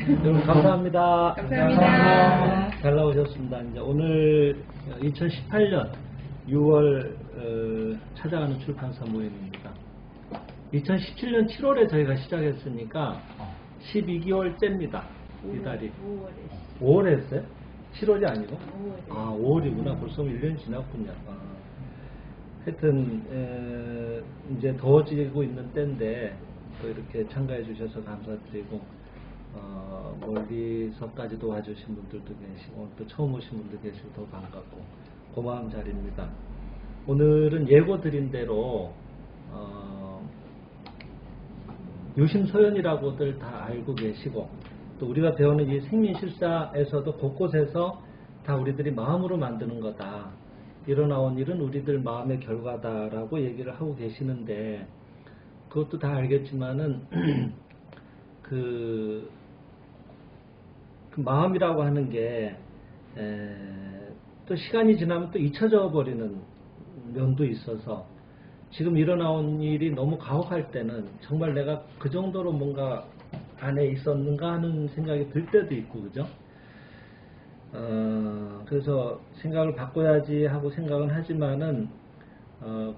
여러분 감사합니다. 감사합니다. 잘 나오셨습니다. 이제 오늘 2018년 6월 찾아가는 출판사 모임입니다. 2017년 7월에 저희가 시작했으니까 12개월째입니다. 이 달이. 5월에 했어요? 7월이 아니고? 5월에. 아, 5월이구나. 벌써 1년 지났군요. 하여튼 이제 더워지고 있는 때인데 또 이렇게 참가해 주셔서 감사드리고 멀리서까지도 와주신 분들도 계시고 또 처음 오신 분도 계시고 더 반갑고 고마운 자리입니다. 오늘은 예고 드린 대로 유심소연이라고들 다 알고 계시고 또 우리가 배우는 이 생민실사에서도 곳곳에서 다 우리들이 마음으로 만드는 거다. 일어나온 일은 우리들 마음의 결과다라고 얘기를 하고 계시는데 그것도 다 알겠지만은 그 마음이라고 하는 게 또 시간이 지나면 또 잊혀져 버리는 면도 있어서 지금 일어나온 일이 너무 가혹할 때는 정말 내가 그 정도로 뭔가 안에 있었는가 하는 생각이 들 때도 있고 그죠? 그래서 생각을 바꿔야지 하고 생각은 하지만은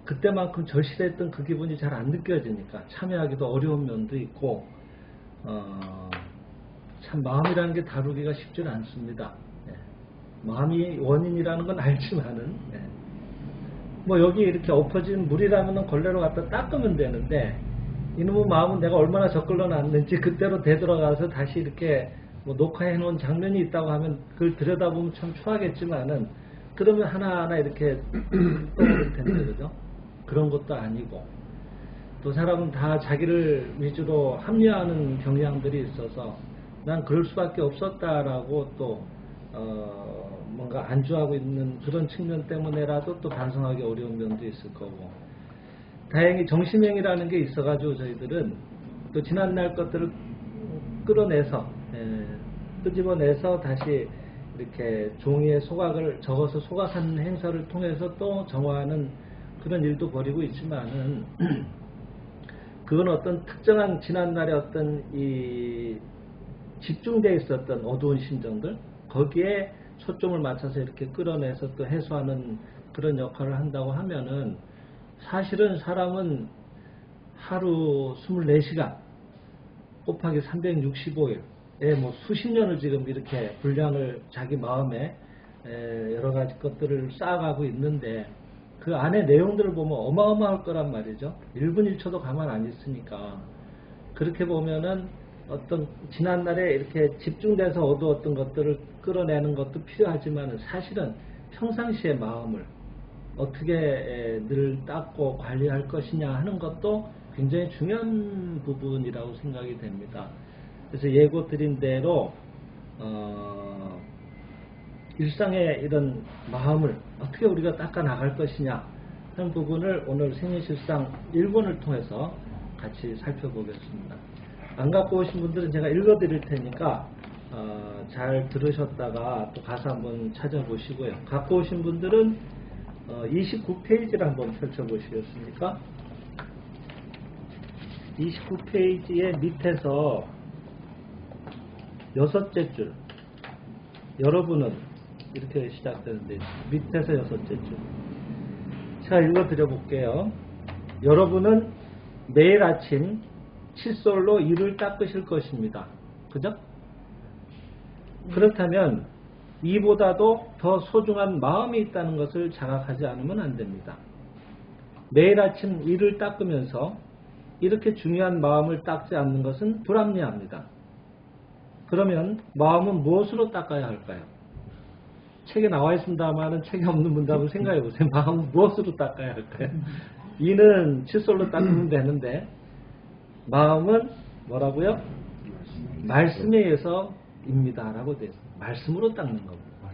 그때만큼 절실했던 그 기분이 잘 안 느껴지니까 참여하기도 어려운 면도 있고 참 마음이라는 게 다루기가 쉽지 않습니다. 네. 마음이 원인이라는 건 알지만은 네. 뭐 여기 이렇게 엎어진 물이라면 걸레로 갖다 닦으면 되는데 이놈의 마음은 내가 얼마나 적글러 놨는지 그때로 되돌아가서 다시 이렇게 뭐 녹화해 놓은 장면이 있다고 하면 그걸 들여다보면 참 추하겠지만은 그러면 하나하나 이렇게 떠오를 텐데 그죠? 그런 것도 아니고 또 사람은 다 자기를 위주로 합리화하는 경향들이 있어서 난 그럴 수밖에 없었다라고 또 뭔가 안주하고 있는 그런 측면 때문에라도 또 반성하기 어려운 면도 있을 거고 다행히 정심행이라는 게 있어가지고 저희들은 또 지난날 것들을 끌어내서 끄집어내서 다시 이렇게 종이에 소각을 적어서 소각하는 행사를 통해서 또 정화하는 그런 일도 벌이고 있지만은 그건 어떤 특정한 지난날의 어떤 이 집중되어 있었던 어두운 심정들 거기에 초점을 맞춰서 이렇게 끌어내서 또 해소하는 그런 역할을 한다고 하면은 사실은 사람은 하루 24시간 곱하기 365일 뭐 수십 년을 지금 이렇게 분량을 자기 마음에 여러 가지 것들을 쌓아가고 있는데 그 안에 내용들을 보면 어마어마할 거란 말이죠. 1분 1초도 가만 안 있으니까 그렇게 보면은 어떤 지난날에 이렇게 집중돼서 얻어왔던 것들을 끌어내는 것도 필요하지만 사실은 평상시의 마음을 어떻게 늘 닦고 관리할 것이냐 하는 것도 굉장히 중요한 부분이라고 생각이 됩니다. 그래서 예고 드린 대로 일상의 이런 마음을 어떻게 우리가 닦아 나갈 것이냐 하는 부분을 오늘 생민실상 1권을 통해서 같이 살펴보겠습니다. 안 갖고 오신 분들은 제가 읽어 드릴 테니까 잘 들으셨다가 또 가서 한번 찾아보시고요. 갖고 오신 분들은 29페이지를 한번 펼쳐보시겠습니까? 29페이지의 밑에서 6째 줄 여러분은 이렇게 시작되는데 밑에서 6째 줄 제가 읽어드려 볼게요. 여러분은 매일 아침 칫솔로 이를 닦으실 것입니다. 그죠? 그렇다면 이보다도 더 소중한 마음이 있다는 것을 자각하지 않으면 안 됩니다. 매일 아침 이를 닦으면서 이렇게 중요한 마음을 닦지 않는 것은 불합리합니다. 그러면 마음은 무엇으로 닦아야 할까요? 책에 나와 있습니다만은 책에 없는 분들 한번 생각해 보세요. 마음은 무엇으로 닦아야 할까요? 이는 칫솔로 닦으면 되는데 마음은 뭐라고요? 말씀에 의해서입니다 라고 되어 있습니다. 말씀으로 닦는 겁니다.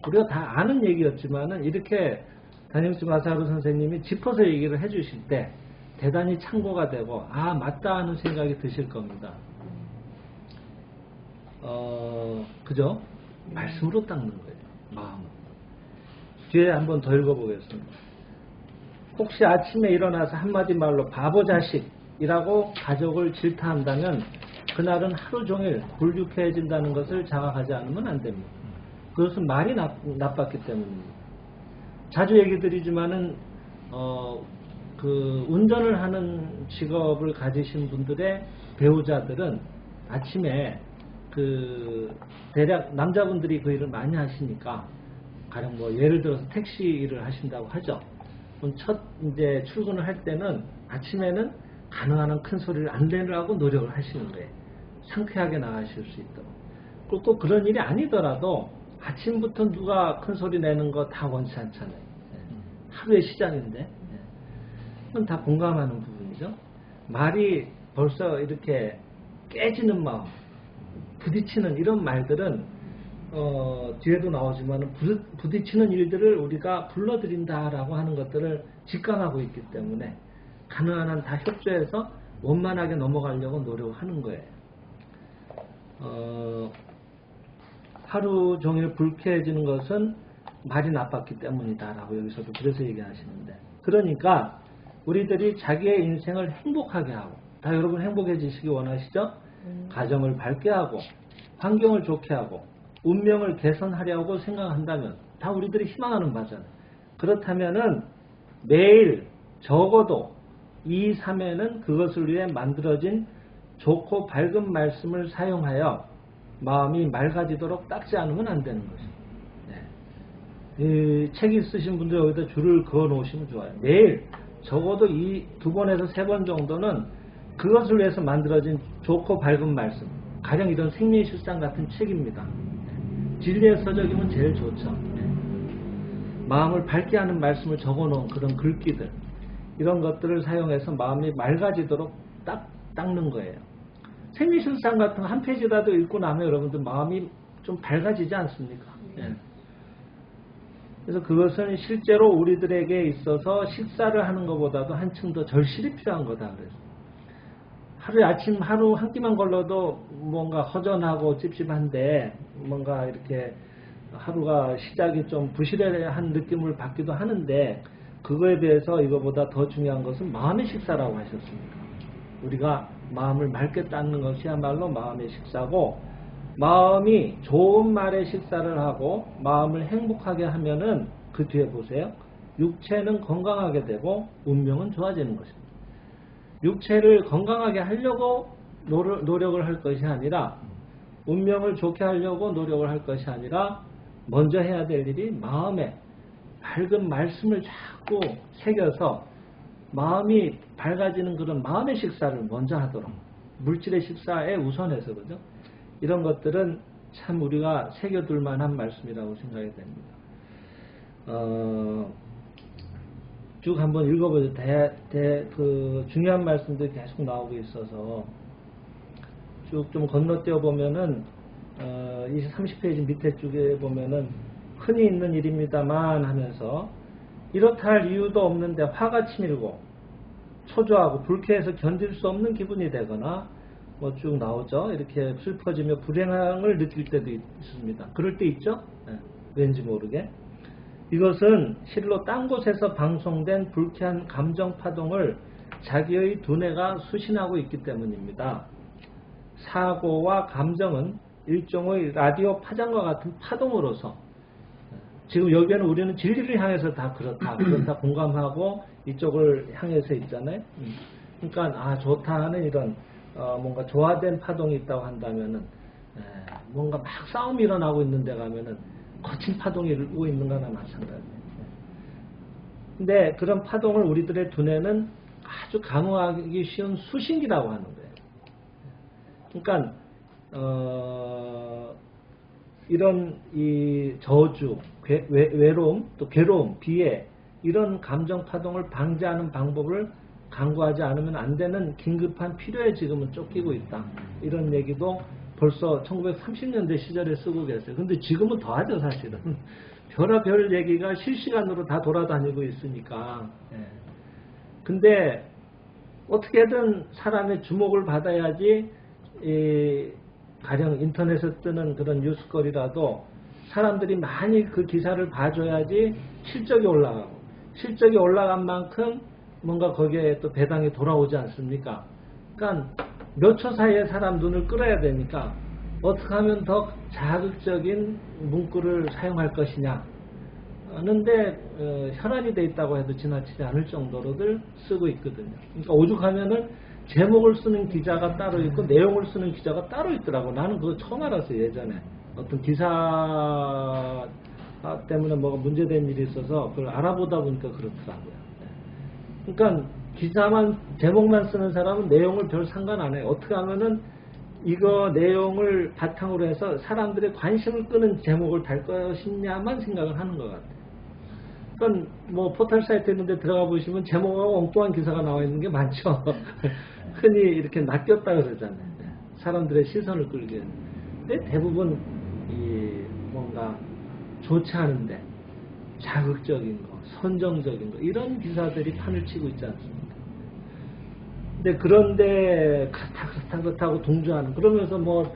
우리가 다 아는 얘기였지만은 이렇게 다니엘스 마사루 선생님이 짚어서 얘기를 해주실 때 대단히 참고가 되고 아 맞다 하는 생각이 드실 겁니다. 그죠? 말씀으로 닦는 거예요. 마음은. 뒤에 한번 더 읽어보겠습니다. 혹시 아침에 일어나서 한마디 말로 바보 자식이라고 가족을 질타한다면 그날은 하루 종일 불유쾌해진다는 것을 자각하지 않으면 안 됩니다. 그것은 말이 나빴기 때문입니다. 자주 얘기 드리지만은 그 운전을 하는 직업을 가지신 분들의 배우자들은 아침에 그 대략 남자분들이 그 일을 많이 하시니까 가령 뭐 예를 들어서 택시 일을 하신다고 하죠. 그럼 첫 이제 출근을 할 때는 아침에는 가능한 한 큰 소리를 안 내려고 노력을 하시는 거예요. 상쾌하게 나가실 수 있도록. 그리고 꼭 그런 일이 아니더라도 아침부터 누가 큰 소리 내는 거 다 원치 않잖아요. 하루의 시작인데. 그건 다 공감하는 부분이죠. 말이 벌써 이렇게 깨지는 마음, 부딪히는 이런 말들은 뒤에도 나오지만 부딪히는 일들을 우리가 불러들인다라고 하는 것들을 직감하고 있기 때문에 가능한 한 다 협조해서 원만하게 넘어가려고 노력하는 거예요. 하루 종일 불쾌해지는 것은 말이 나빴기 때문이다라고 여기서도 그래서 얘기하시는데, 그러니까 우리들이 자기의 인생을 행복하게 하고, 다 여러분 행복해지시기 원하시죠? 가정을 밝게 하고 환경을 좋게 하고 운명을 개선하려고 생각한다면 다 우리들이 희망하는 바잖아요. 그렇다면은 매일 적어도 2, 3회는 그것을 위해 만들어진 좋고 밝은 말씀을 사용하여 마음이 맑아지도록 닦지 않으면 안 되는 거죠. 이 책이 쓰신 분들 여기다 줄을 그어 놓으시면 좋아요. 매일 적어도 이 2번에서 3번 정도는 그것을 위해서 만들어진 좋고 밝은 말씀, 가령 이런 생리실상 같은 책입니다. 진리의 서적이면 제일 좋죠. 마음을 밝게 하는 말씀을 적어 놓은 그런 글귀들, 이런 것들을 사용해서 마음이 맑아지도록 닦는 거예요. 생리실상 같은 한 페이지라도 읽고 나면 여러분들 마음이 좀 밝아지지 않습니까? 그래서 그것은 실제로 우리들에게 있어서 식사를 하는 것보다도 한층 더 절실히 필요한 거다. 그래서 하루에 아침 하루 한 끼만 걸러도 뭔가 허전하고 찝찝한데 뭔가 이렇게 하루가 시작이 좀 부실한 느낌을 받기도 하는데, 그거에 비해서 이거보다 더 중요한 것은 마음의 식사라고 하셨습니다. 우리가 마음을 맑게 닦는 것이야말로 마음의 식사고, 마음이 좋은 말의 식사를 하고 마음을 행복하게 하면은 그 뒤에 보세요. 육체는 건강하게 되고 운명은 좋아지는 것입니다. 육체를 건강하게 하려고 노력을 할 것이 아니라, 운명을 좋게 하려고 노력을 할 것이 아니라, 먼저 해야 될 일이 마음에 밝은 말씀을 자꾸 새겨서 마음이 밝아지는 그런 마음의 식사를 먼저 하도록, 물질의 식사에 우선해서, 그죠? 이런 것들은 참 우리가 새겨둘 만한 말씀이라고 생각이 됩니다. 쭉 한번 읽어보죠. 그 중요한 말씀들이 계속 나오고 있어서 쭉 좀 건너뛰어 보면은 30페이지 밑에 쪽에 보면은 흔히 있는 일입니다만 하면서, 이렇다 할 이유도 없는데 화가 치밀고 초조하고 불쾌해서 견딜 수 없는 기분이 되거나 뭐 쭉 나오죠. 이렇게 슬퍼지며 불행함을 느낄 때도 있습니다. 그럴 때 있죠? 왠지 모르게. 이것은 실로 딴 곳에서 방송된 불쾌한 감정 파동을 자기의 두뇌가 수신하고 있기 때문입니다. 사고와 감정은 일종의 라디오 파장과 같은 파동으로서, 지금 여기에는 우리는 진리를 향해서 다 그렇다 공감하고 이쪽을 향해서 있잖아요. 그러니까 좋다 하는 이런 뭔가 조화된 파동이 있다고 한다면은, 뭔가 막 싸움이 일어나고 있는데 가면은 거친 파동이 일고 있는 거나 마찬가지예요. 근데 그런 파동을 우리들의 두뇌는 아주 감응하기 쉬운 수신기라고 하는 거예요. 그러니까 이런 이 저주, 외로움, 또 괴로움, 비애, 이런 감정 파동을 방지하는 방법을 강구하지 않으면 안 되는 긴급한 필요에 지금은 쫓기고 있다. 이런 얘기도 벌써 1930년대 시절에 쓰고 계세요. 근데 지금은 더하죠, 사실은. 별의별 얘기가 실시간으로 다 돌아다니고 있으니까. 근데 어떻게든 사람의 주목을 받아야지, 가령 인터넷에 뜨는 그런 뉴스거리라도 사람들이 많이 그 기사를 봐줘야지 실적이 올라가고, 실적이 올라간 만큼 뭔가 거기에 또 배당이 돌아오지 않습니까? 그러니까 몇 초 사이에 사람 눈을 끌어야 되니까 어떻게 하면 더 자극적인 문구를 사용할 것이냐 하는데 혈안이 돼 있다고 해도 지나치지 않을 정도로들 쓰고 있거든요. 그러니까 오죽하면은 제목을 쓰는 기자가 따로 있고 내용을 쓰는 기자가 따로 있더라고. 나는 그거 처음 알았어요. 예전에 어떤 기사 때문에 뭐가 문제된 일이 있어서 그걸 알아보다 보니까 그렇더라고요. 그러니까 기사만 제목만 쓰는 사람은 내용을 별 상관 안 해요. 어떻게 하면은 이거 내용을 바탕으로 해서 사람들의 관심을 끄는 제목을 달 것이냐만 생각을 하는 것 같아요. 그러니까 뭐 포털 사이트 있는 데 들어가 보시면 제목하고 엉뚱한 기사가 나와 있는 게 많죠. 흔히 이렇게 낚였다 그러잖아요. 사람들의 시선을 끌기 위해서. 근데 대부분 이 뭔가 좋지 않은데 자극적인 거, 선정적인 거 이런 기사들이 판을 치고 있지 않습니까? 근데 그런데 그렇다고 동조하는 그러면서 뭐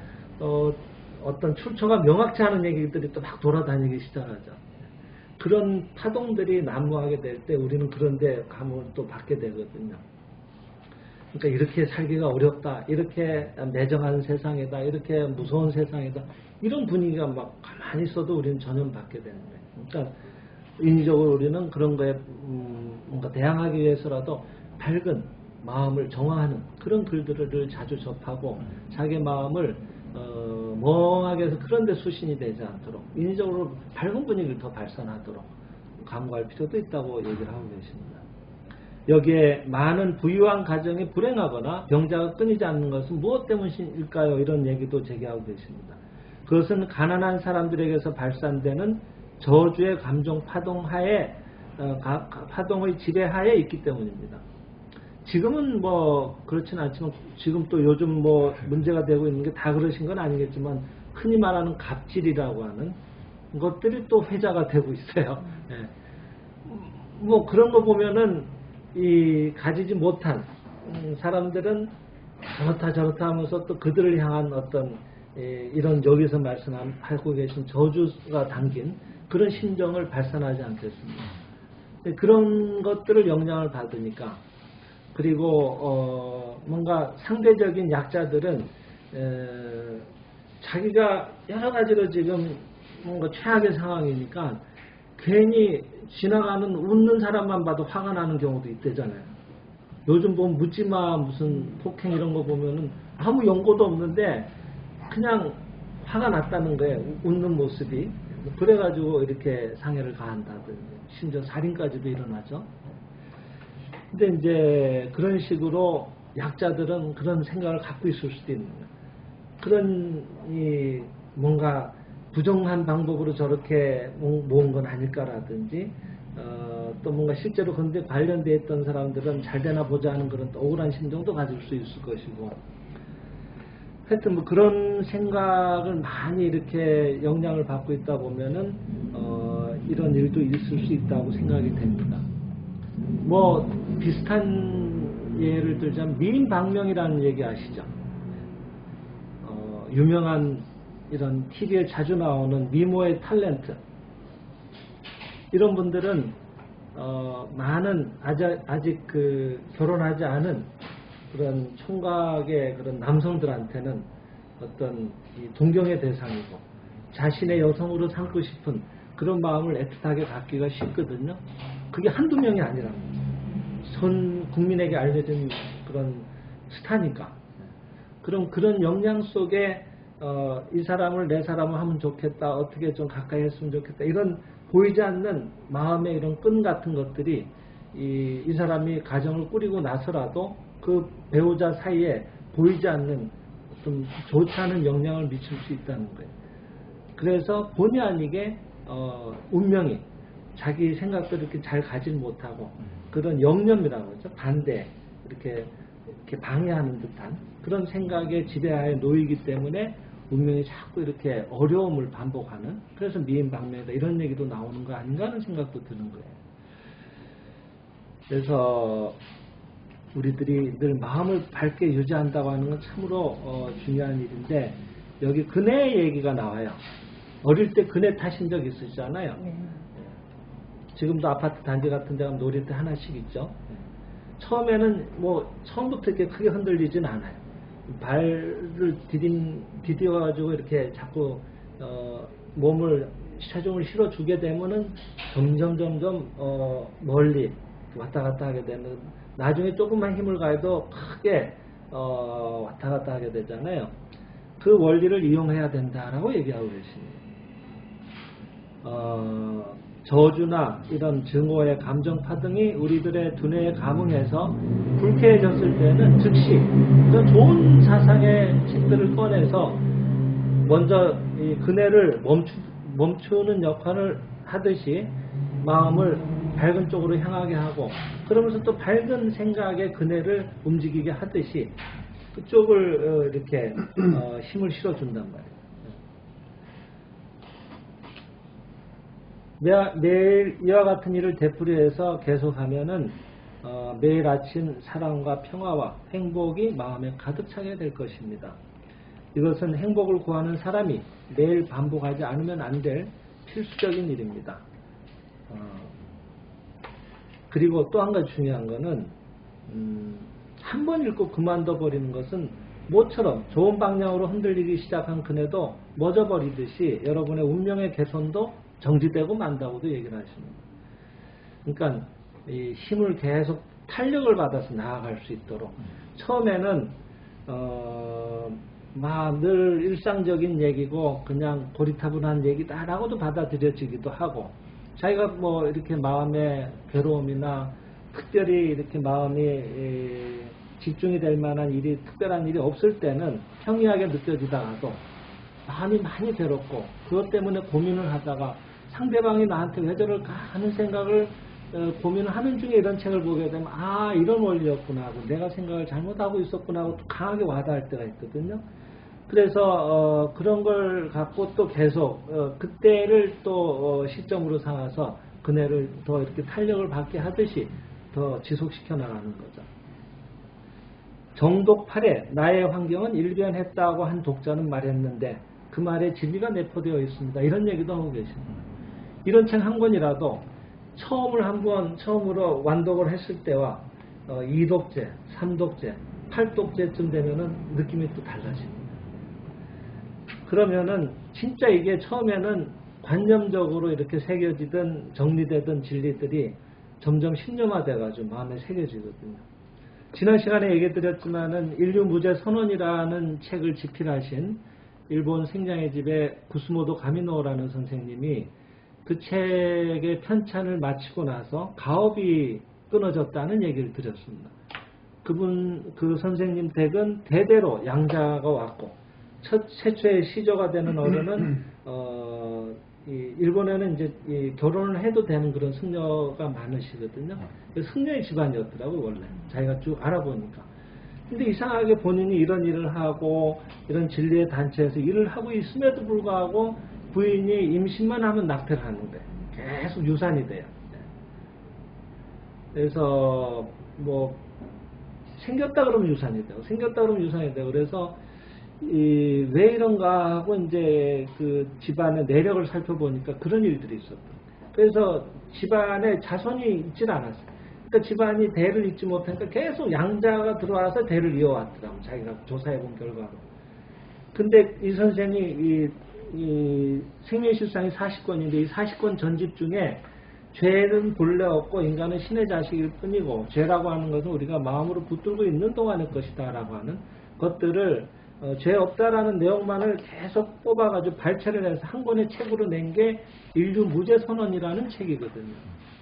어떤 출처가 명확치 않은 얘기들이 또 막 돌아다니기 시작하죠. 그런 파동들이 난무하게 될 때 우리는 그런데 감을 또 받게 되거든요. 그러니까 이렇게 살기가 어렵다, 이렇게 매정한 세상이다, 이렇게 무서운 세상이다, 이런 분위기가 막 가만히 있어도 우리는 전염받게 되는 거예요. 그러니까 인위적으로 우리는 그런 거에 뭔가 대항하기 위해서라도 밝은 마음을 정화하는 그런 글들을 자주 접하고 자기 마음을 멍하게 해서 그런 데 수신이 되지 않도록 인위적으로 밝은 분위기를 더 발산하도록 강구할 필요도 있다고 얘기를 하고 계십니다. 여기에 많은 부유한 가정이 불행하거나 병자가 끊이지 않는 것은 무엇 때문일까요? 이런 얘기도 제기하고 계십니다. 그것은 가난한 사람들에게서 발산되는 저주의 감정 파동하에 파동의 지배하에 있기 때문입니다. 지금은 뭐 그렇지는 않지만 지금 또 요즘 뭐 문제가 되고 있는 게 다 그러신 건 아니겠지만 흔히 말하는 갑질이라고 하는 것들이 또 회자가 되고 있어요. 네. 뭐 그런 거 보면은 이 가지지 못한 사람들은 저렇다 저렇다 하면서 또 그들을 향한 어떤 이런 여기서 말씀하고 계신 저주가 담긴 그런 심정을 발산하지 않겠습니까? 그런 것들을 영향을 받으니까 그리고 뭔가 상대적인 약자들은 자기가 여러 가지로 지금 뭔가 최악의 상황이니까 괜히 지나가는 웃는 사람만 봐도 화가 나는 경우도 있대잖아요. 요즘 보면 묻지마 무슨 폭행 이런 거 보면은 아무 연고도 없는데 그냥 화가 났다는 거예요. 웃는 모습이. 그래가지고 이렇게 상해를 가한다든지 심지어 살인까지도 일어나죠. 근데 이제 그런 식으로 약자들은 그런 생각을 갖고 있을 수도 있는 거예요. 그런 뭔가 부정한 방법으로 저렇게 모은 건 아닐까라든지 또 뭔가 실제로 그런데 관련되어 있던 사람들은 잘 되나 보자 하는 그런 억울한 심정도 가질 수 있을 것이고 하여튼 뭐 그런 생각을 많이 이렇게 영향을 받고 있다 보면은 이런 일도 있을 수 있다고 생각이 됩니다. 뭐 비슷한 예를 들자면 미인방명이라는 얘기 아시죠? 유명한 이런 TV에 자주 나오는 미모의 탤런트 이런 분들은 많은 아직 그 결혼하지 않은 그런 총각의 그런 남성들한테는 어떤 이 동경의 대상이고 자신의 여성으로 삼고 싶은 그런 마음을 애틋하게 갖기가 쉽거든요. 그게 한두 명이 아니라 전 국민에게 알려진 그런 스타니까. 그럼 그런 영향 속에 이 사람을 내 사람을 하면 좋겠다, 어떻게 좀 가까이 했으면 좋겠다, 이런 보이지 않는 마음의 이런 끈 같은 것들이 이 사람이 가정을 꾸리고 나서라도 그 배우자 사이에 보이지 않는 좀 좋지 않은 영향을 미칠 수 있다는 거예요. 그래서 본의 아니게 운명이 자기 생각들을 이렇게 잘 가지 못하고 그런 영념이라고 하죠. 반대 이렇게 방해하는 듯한 그런 생각의 지배하에 놓이기 때문에 운명이 자꾸 이렇게 어려움을 반복하는, 그래서 미인방명이다 이런 얘기도 나오는 거 아닌가 하는 생각도 드는 거예요. 그래서 우리들이 늘 마음을 밝게 유지한다고 하는 건 참으로 중요한 일인데, 여기 그네 얘기가 나와요. 어릴 때 그네 타신 적 있으시잖아요. 지금도 아파트 단지 같은 데 가면 놀이터 하나씩 있죠. 처음에는 뭐 처음부터 이렇게 크게 흔들리진 않아요. 발을 디뎌가지고 이렇게 자꾸 몸을 체중을 실어주게 되면은 점점 멀리 왔다 갔다 하게 되는, 나중에 조금만 힘을 가해도 크게 왔다 갔다 하게 되잖아요. 그 원리를 이용해야 된다라고 얘기하고 계십니다. 저주나 이런 증오의 감정파 등이 우리들의 두뇌에 감응해서 불쾌해졌을 때는 즉시 이런 좋은 사상의 책들을 꺼내서 먼저 이 그네를 멈추는 역할을 하듯이 마음을 밝은 쪽으로 향하게 하고, 그러면서 또 밝은 생각의 그네를 움직이게 하듯이 그쪽을 이렇게 힘을 실어준단 말이에요. 매일 이와 같은 일을 되풀이해서 계속하면은 매일 아침 사랑과 평화와 행복이 마음에 가득 차게 될 것입니다. 이것은 행복을 구하는 사람이 매일 반복하지 않으면 안 될 필수적인 일입니다. 그리고 또 한 가지 중요한 거는 한 번 읽고 그만둬 버리는 것은 모처럼 좋은 방향으로 흔들리기 시작한 그네도 멎어버리듯이 여러분의 운명의 개선도 정지되고 만다고도 얘기를 하십니다. 그러니까 이 힘을 계속 탄력을 받아서 나아갈 수 있도록, 처음에는 막 늘 일상적인 얘기고 그냥 고리타분한 얘기다라고도 받아들여지기도 하고, 자기가 뭐 이렇게 마음의 괴로움이나 특별히 이렇게 마음이 집중이 될 만한 일이, 특별한 일이 없을 때는 평이하게 느껴지다가도 마음이 많이 괴롭고 그것 때문에 고민을 하다가 상대방이 나한테 왜 저럴까 하는 생각을 고민을 하는 중에 이런 책을 보게 되면 이런 원리였구나 하고 내가 생각을 잘못하고 있었구나 하고 또 강하게 와닿을 때가 있거든요. 그래서 그런 걸 갖고 또 계속 그때를 또 시점으로 삼아서 그네를 더 이렇게 탄력을 받게 하듯이 더 지속시켜 나가는 거죠. 정독 8에 나의 환경은 일변했다고 한 독자는 말했는데 그 말에 진리가 내포되어 있습니다. 이런 얘기도 하고 계십니다. 이런 책 한 권이라도 처음으로 완독을 했을 때와 2독째, 3독째, 8독째쯤 되면은 느낌이 또 달라집니다. 그러면은 진짜 이게 처음에는 관념적으로 이렇게 새겨지던 정리되던 진리들이 점점 신념화돼가지고 마음에 새겨지거든요. 지난 시간에 얘기 드렸지만은 인류무죄선언이라는 책을 집필하신 일본 생장의 집의 구스모도 가미노라는 선생님이 그 책의 편찬을 마치고 나서 가업이 끊어졌다는 얘기를 드렸습니다. 그 선생님 댁은 대대로 양자가 왔고, 최초의 시조가 되는 어른은 일본에는 이제 결혼을 해도 되는 그런 승려가 많으시거든요. 승려의 집안이었더라고요, 원래. 자기가 쭉 알아보니까. 근데 이상하게 본인이 이런 일을 하고 이런 진리의 단체에서 일을 하고 있음에도 불구하고 부인이 임신만 하면 낙태를 하는데 계속 유산이 돼요. 그래서 뭐 생겼다 그러면 유산이 되고 생겼다 그러면 유산이 되고, 그래서 왜 이런가 하고 이제 그 집안의 내력을 살펴보니까 그런 일들이 있었다. 그래서 집안에 자손이 있질 않았어요. 그러니까 집안이 대를 잇지 못하니까 계속 양자가 들어와서 대를 이어왔더라고요. 자기가 조사해본 결과로. 근데 이 선생이 이 생명실상이 40권인데 이 40권 전집 중에 죄는 본래 없고 인간은 신의 자식일 뿐이고 죄라고 하는 것은 우리가 마음으로 붙들고 있는 동안의 것이다 라고 하는 것들을 죄 없다라는 내용만을 계속 뽑아가지고 발췌를 해서 한 권의 책으로 낸 게 인류무죄선언이라는 책이거든요.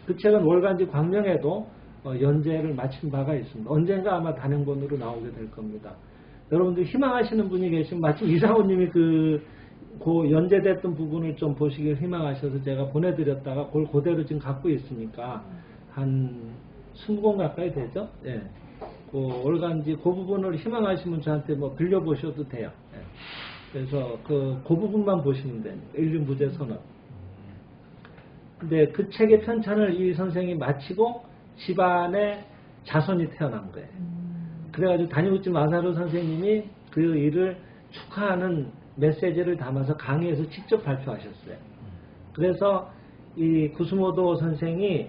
그 책은 월간지 광명에도 연재를 마친 바가 있습니다. 언젠가 아마 단행본으로 나오게 될 겁니다. 여러분들 희망하시는 분이 계시면, 마침 이상호님이 그 연재됐던 부분을 좀 보시길 희망하셔서 제가 보내드렸다가 그걸 그대로 지금 갖고 있으니까 한 20권 가까이 되죠? 예. 그 월간지 그 부분을 희망하시면 저한테 뭐 빌려보셔도 돼요. 예. 그래서 그 부분만 보시면 됩니다. 인류무죄선언. 근데 그 책의 편찬을 이 선생이 마치고 집안에 자손이 태어난 거예요. 그래가지고 다니우치 마사루 선생님이 그 일을 축하하는 메시지를 담아서 강의에서 직접 발표하셨어요. 그래서 이 구스모도 선생이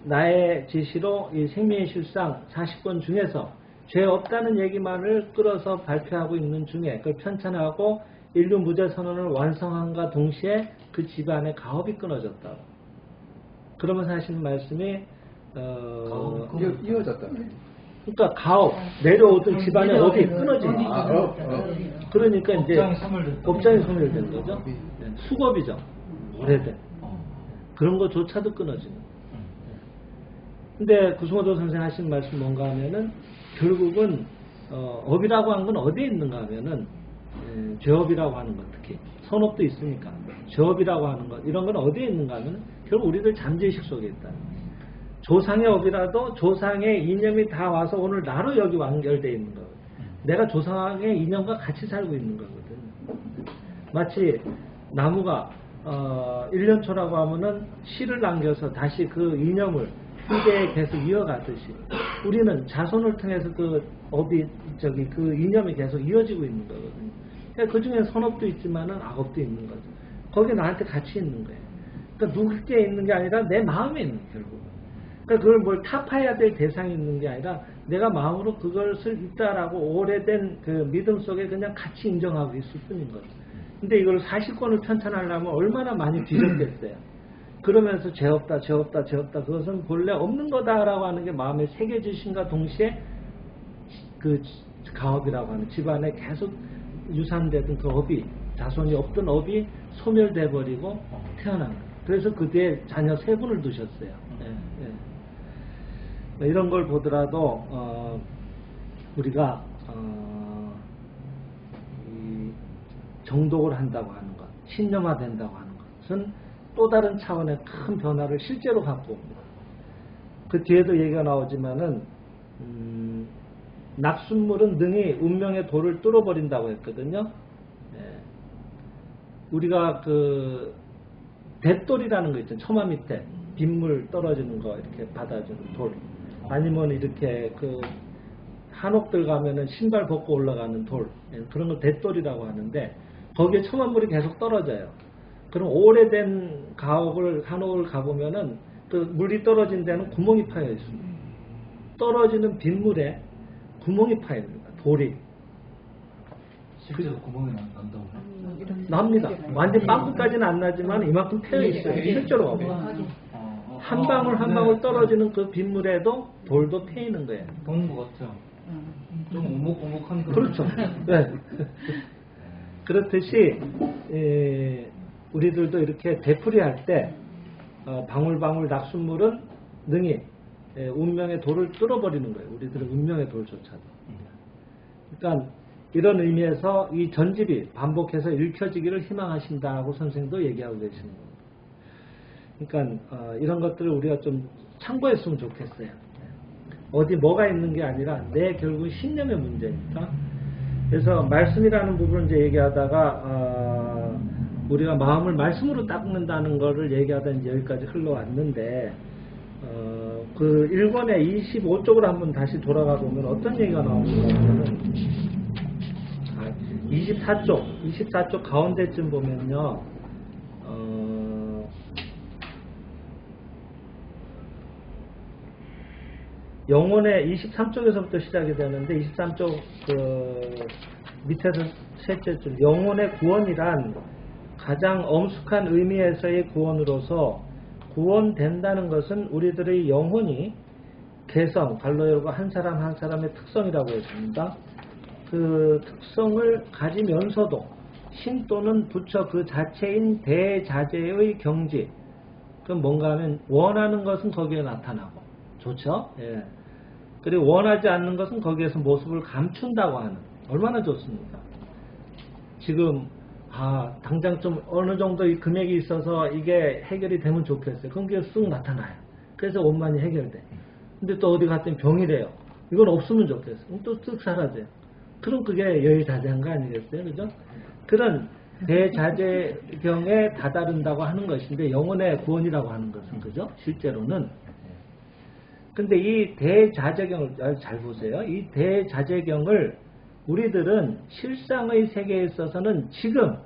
나의 지시로 이 생명의 실상 40권 중에서 죄 없다는 얘기만을 끌어서 발표하고 있는 중에 그걸 편찬하고 인류 무죄 선언을 완성함과 동시에 그 집안의 가업이 끊어졌다. 그러면서 하시는 말씀이 이어졌다. 그러니까 가업 내려오던 집안의 업이 끊어지는 거죠. 그러니까 이제 법장이 소멸된 거죠. 수겁이죠. 오래된 그런 것조차도 끊어지는. 근데 구승호도 선생 하신 말씀 뭔가 하면은 결국은 업이라고 하는 건 어디에 있는가 하면은 죄업이라고 하는 것, 특히 선업도 있으니까 죄업이라고 하는 것 이런 건 어디에 있는가 하면 결국 우리들 잠재의식 속에 있다. 조상의 업이라도 조상의 이념이 다 와서 오늘 나로 여기 완결되어 있는 거거든. 내가 조상의 이념과 같이 살고 있는 거거든. 마치 나무가 1년초라고 하면은 씨를 남겨서 다시 그 이념을 후대에 계속 이어가듯이 우리는 자손을 통해서 그 업이 그 이념이 계속 이어지고 있는 거거든요. 그러니까 그 중에 선업도 있지만은 악업도 있는 거죠. 거기 나한테 같이 있는 거예요. 그러니까 누구께 있는 게 아니라 내 마음에 있는 결국. 그러니까 그걸 뭘 타파해야 될 대상이 있는 게 아니라 내가 마음으로 그것을 있다라고 오래된 그 믿음 속에 그냥 같이 인정하고 있을 뿐인 거죠. 근데 이걸 사실권을 편찬하려면 얼마나 많이 뒤졌겠어요. 그러면서 죄 없다, 죄 없다, 죄 없다. 그것은 본래 없는 거다라고 하는 게 마음에 새겨지신과 동시에 그 가업이라고 하는 집안에 계속 유산되던 그 업이 자손이 없던 업이 소멸돼 버리고 태어난 거예요. 그래서 그 뒤에 자녀 3분을 두셨어요. 이런 걸 보더라도 우리가 이 정독을 한다고 하는 것, 신념화된다고 하는 것은 또 다른 차원의 큰 변화를 실제로 갖고 옵니다. 그 뒤에도 얘기가 나오지만은 낙숫물은 능히 운명의 돌을 뚫어버린다고 했거든요. 우리가 그 대돌이라는 거 있잖아요. 처마 밑에 빗물 떨어지는 거 이렇게 받아주는 돌. 아니면 이렇게 그 한옥들 가면은 신발 벗고 올라가는 돌. 그런 걸 대돌이라고 하는데 거기에 처마물이 계속 떨어져요. 그럼 오래된 한옥을 가보면은 그 물이 떨어진 데는 구멍이 파여 있습니다. 떨어지는 빗물에 구멍이 파여 있습니다. 돌이. 실제로 구멍이 난다고? 납니다. 완전 빵꾸까지는 안 나지만 이만큼 패여 있어요. 실제로 한 방울 한 방울 떨어지는 그 빗물에도 돌도 패이는 거예요. 보는 것 같죠? 좀 오목오목한 그런. 그렇죠. 네. 그렇듯이 우리들도 이렇게 되풀이할 때 방울방울 낙숫물은 능히 운명의 돌을 뚫어버리는 거예요. 우리들의 운명의 돌조차도. 그러니까 이런 의미에서 이 전집이 반복해서 읽혀지기를 희망하신다고 선생도 얘기하고 계시는 겁니다. 그러니까 이런 것들을 우리가 좀 참고했으면 좋겠어요. 어디 뭐가 있는 게 아니라 내 결국 신념의 문제니까. 그래서 말씀이라는 부분을 이제 얘기하다가 우리가 마음을 말씀으로 닦는다는 거를 얘기하다 이제 여기까지 흘러왔는데 그 1권의 25쪽으로 한번 다시 돌아가 보면 어떤 얘기가 나오는가 하면은 24쪽 가운데쯤 보면요. 영혼의 23쪽에서부터 시작이 되는데 23쪽 그 밑에서 셋째 줄 영혼의 구원이란 가장 엄숙한 의미에서의 구원으로서 구원된다는 것은 우리들의 영혼이 개성, 갈로 열고 한 사람 한 사람의 특성이라고 했습니다. 그 특성을 가지면서도 신 또는 부처 그 자체인 대자재의 경지, 그럼 뭔가 하면 원하는 것은 거기에 나타나고 좋죠? 예. 그리고 원하지 않는 것은 거기에서 모습을 감춘다고 하는, 얼마나 좋습니까? 지금 당장 좀 어느 정도 이 금액이 있어서 이게 해결이 되면 좋겠어요. 그럼 그게 쑥 나타나요. 그래서 원만히 해결돼. 근데 또 어디 갔더니 병이래요. 이건 없으면 좋겠어요. 그럼 또 쓱 사라져요. 그럼 그게 여의자재한 거 아니겠어요? 그죠? 그런 대자재경에 다다른다고 하는 것인데, 영혼의 구원이라고 하는 것은, 그죠? 실제로는. 근데 이 대자재경을 잘 보세요. 이 대자재경을 우리들은 실상의 세계에 있어서는 지금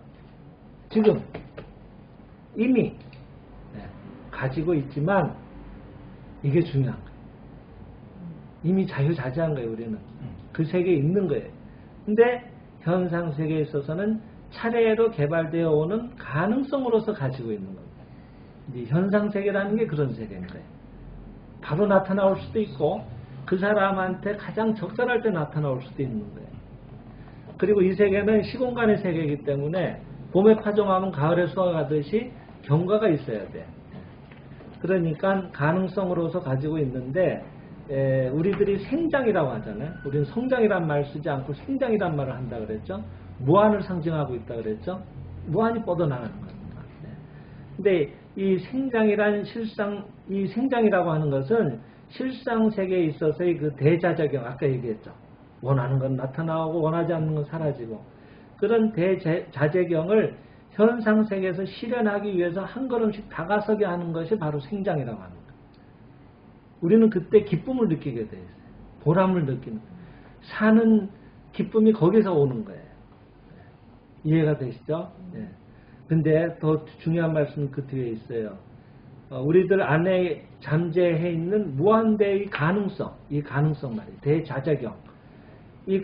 이미 가지고 있지만 이게 중요한 거예요. 이미 자유자재한 거예요, 우리는. 그 세계에 있는 거예요. 근데 현상 세계에 있어서는 차례로 개발되어 오는 가능성으로서 가지고 있는 겁니다. 이제 현상 세계라는 게 그런 세계인 거예요. 바로 나타나올 수도 있고 그 사람한테 가장 적절할 때 나타나올 수도 있는 거예요. 그리고 이 세계는 시공간의 세계이기 때문에 봄에 파종하면 가을에 수확하듯이 경과가 있어야 돼. 그러니까 가능성으로서 가지고 있는데 우리들이 생장이라고 하잖아요. 우리는 성장이란 말 쓰지 않고 생장이란 말을 한다 그랬죠. 무한을 상징하고 있다 그랬죠. 무한이 뻗어나가는 겁니다. 근데 이 생장이란 실상, 이 생장이라고 하는 것은 실상 세계에 있어서의 그 대자작용, 아까 얘기했죠. 원하는 건 나타나고 원하지 않는 건 사라지고, 그런 대자재경을 현상 세계에서 실현하기 위해서 한 걸음씩 다가서게 하는 것이 바로 생장이라고 하는 거예요. 우리는 그때 기쁨을 느끼게 돼 있어요. 보람을 느끼는 거예요. 사는 기쁨이 거기서 오는 거예요. 이해가 되시죠? 네. 근데 더 중요한 말씀은 그 뒤에 있어요. 우리들 안에 잠재해 있는 무한대의 가능성, 이 가능성 말이에요. 대자작용. 이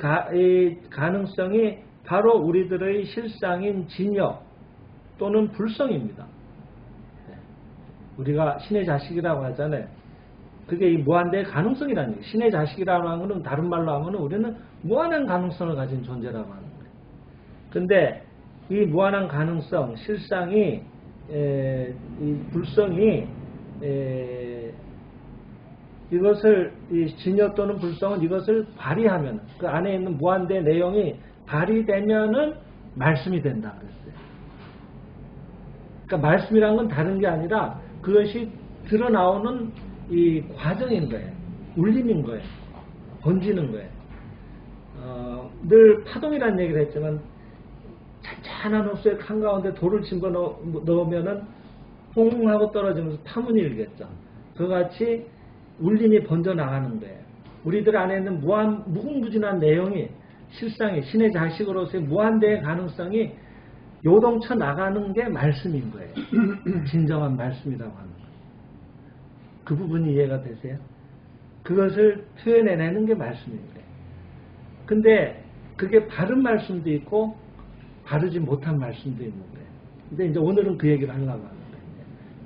가능성이 바로 우리들의 실상인 진여 또는 불성입니다. 우리가 신의 자식이라고 하잖아요. 그게 이 무한대의 가능성이라는 얘기예요. 신의 자식이라고 하는 것은 다른 말로 하면 우리는 무한한 가능성을 가진 존재라고 하는 거예요. 근데 이 무한한 가능성, 실상이, 이 불성이, 이것을, 이 진여 또는 불성은 이것을 발휘하면, 그 안에 있는 무한대의 내용이 발휘되면은 말씀이 된다 그랬어요. 그러니까 말씀이란 건 다른 게 아니라 그것이 드러나오는 이 과정인 거예요. 울림인 거예요. 번지는 거예요. 늘 파동이라는 얘기를 했지만 찬찬한 호수의 한가운데 돌을 집어넣으면은 홍 하고 떨어지면서 파문이 일겠죠. 그같이 울림이 번져나가는 거예요. 우리들 안에 있는 무궁무진한 내용이 실상이 신의 자식으로서의 무한대의 가능성이 요동쳐 나가는 게 말씀인 거예요. 진정한 말씀이라고 하는 거예요. 그 부분이 이해가 되세요? 그것을 표현해내는 게 말씀인 거예요. 근데 그게 바른 말씀도 있고 바르지 못한 말씀도 있는 거예요. 근데 이제 오늘은 그 얘기를 하려고 하는 거예요.